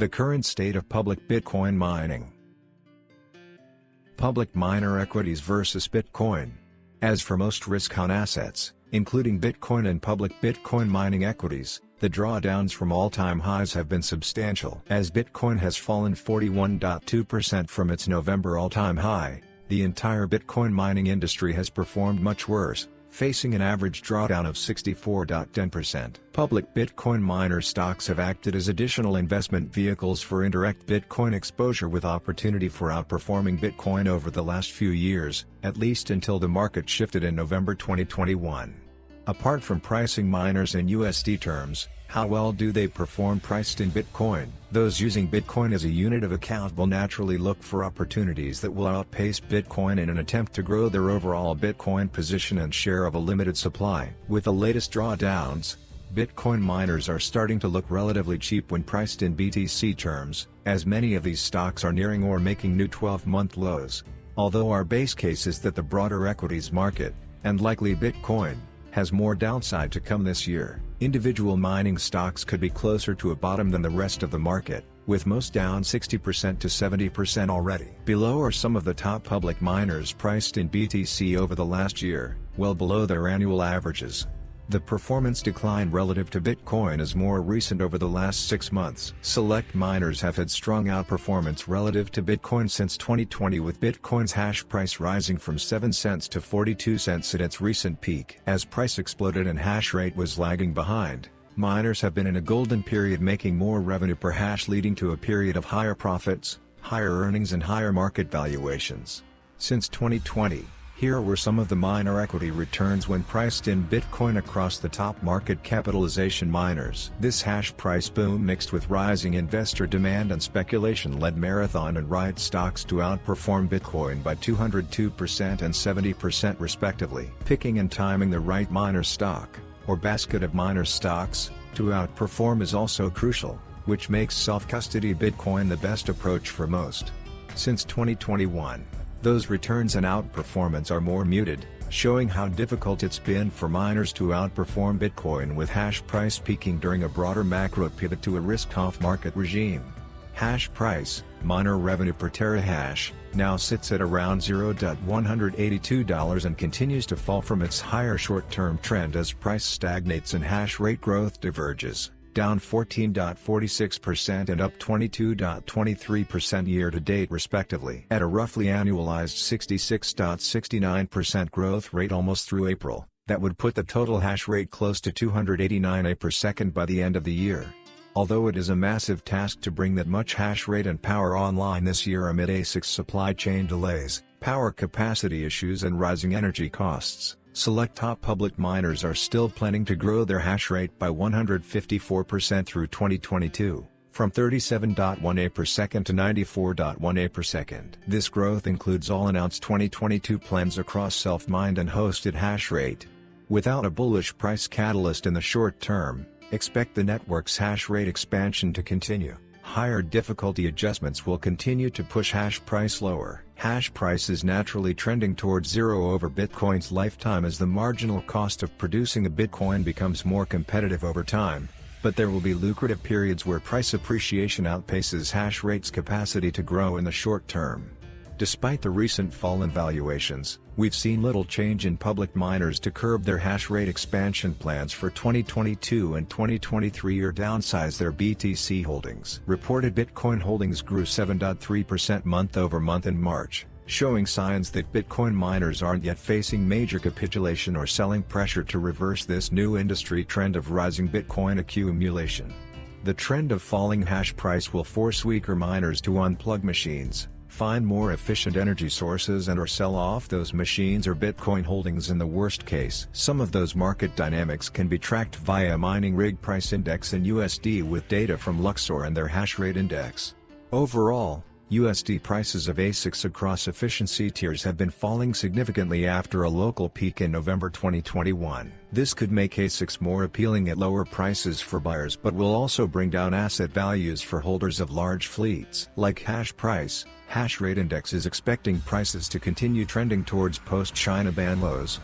The current state of public Bitcoin mining. Public miner equities versus Bitcoin. As for most risk-on assets, including Bitcoin and public Bitcoin mining equities, the drawdowns from all-time highs have been substantial. As Bitcoin has fallen 41.2% from its November all-time high, the entire Bitcoin mining industry has performed much worse, facing an average drawdown of 64.10%. Public Bitcoin miner stocks have acted as additional investment vehicles for indirect Bitcoin exposure, with opportunity for outperforming Bitcoin over the last few years, at least until the market shifted in November 2021. Apart from pricing miners in USD terms, how well do they perform priced in Bitcoin? Those using Bitcoin as a unit of account will naturally look for opportunities that will outpace Bitcoin in an attempt to grow their overall Bitcoin position and share of a limited supply. With the latest drawdowns, Bitcoin miners are starting to look relatively cheap when priced in BTC terms, as many of these stocks are nearing or making new 12-month lows. Although our base case is that the broader equities market, and likely Bitcoin, has more downside to come this year, individual mining stocks could be closer to a bottom than the rest of the market, with most down 60% to 70% already. Below are some of the top public miners priced in BTC over the last year, well below their annual averages. The performance decline relative to Bitcoin is more recent over the last 6 months. Select miners have had strong outperformance relative to Bitcoin since 2020, with Bitcoin's hash price rising from 7 cents to 42 cents at its recent peak. As price exploded and hash rate was lagging behind, miners have been in a golden period, making more revenue per hash, leading to a period of higher profits, higher earnings and higher market valuations. Since 2020, here were some of the miner equity returns when priced in Bitcoin across the top market capitalization miners. This hash price boom mixed with rising investor demand and speculation led Marathon and Riot stocks to outperform Bitcoin by 202% and 70% respectively. Picking and timing the right miner stock, or basket of miner stocks, to outperform is also crucial, which makes self-custody Bitcoin the best approach for most. Since 2021, those returns and outperformance are more muted, showing how difficult it's been for miners to outperform Bitcoin, with hash price peaking during a broader macro pivot to a risk-off market regime. Hash price, miner revenue per terahash, now sits at around $0.182 and continues to fall from its higher short-term trend as price stagnates and hash rate growth diverges, down 14.46% and up 22.23% year-to-date respectively, at a roughly annualized 66.69% growth rate almost through April. That would put the total hash rate close to 289 A per second by the end of the year. Although it is a massive task to bring that much hash rate and power online this year amid ASICs supply chain delays, power capacity issues and rising energy costs, select top public miners are still planning to grow their hash rate by 154% through 2022, from 37.1 A per second to 94.1 A per second. This growth includes all announced 2022 plans across self-mined and hosted hash rate. Without a bullish price catalyst in the short term, expect the network's hash rate expansion to continue. Higher difficulty adjustments will continue to push hash price lower. Hash price is naturally trending towards zero over Bitcoin's lifetime as the marginal cost of producing a Bitcoin becomes more competitive over time, but there will be lucrative periods where price appreciation outpaces hash rate's capacity to grow in the short term. Despite the recent fall in valuations, we've seen little change in public miners to curb their hash rate expansion plans for 2022 and 2023 or downsize their BTC holdings. Reported Bitcoin holdings grew 7.3% month-over-month in March, showing signs that Bitcoin miners aren't yet facing major capitulation or selling pressure to reverse this new industry trend of rising Bitcoin accumulation. The trend of falling hash price will force weaker miners to unplug machines, find more efficient energy sources and/or sell off those machines or Bitcoin holdings in the worst case. Some of those market dynamics can be tracked via mining rig price index in USD with data from Luxor and their hash rate index. Overall, USD prices of ASICs across efficiency tiers have been falling significantly after a local peak in November 2021. This could make ASICs more appealing at lower prices for buyers but will also bring down asset values for holders of large fleets. Like hash price, hash rate index is expecting prices to continue trending towards post-China ban lows,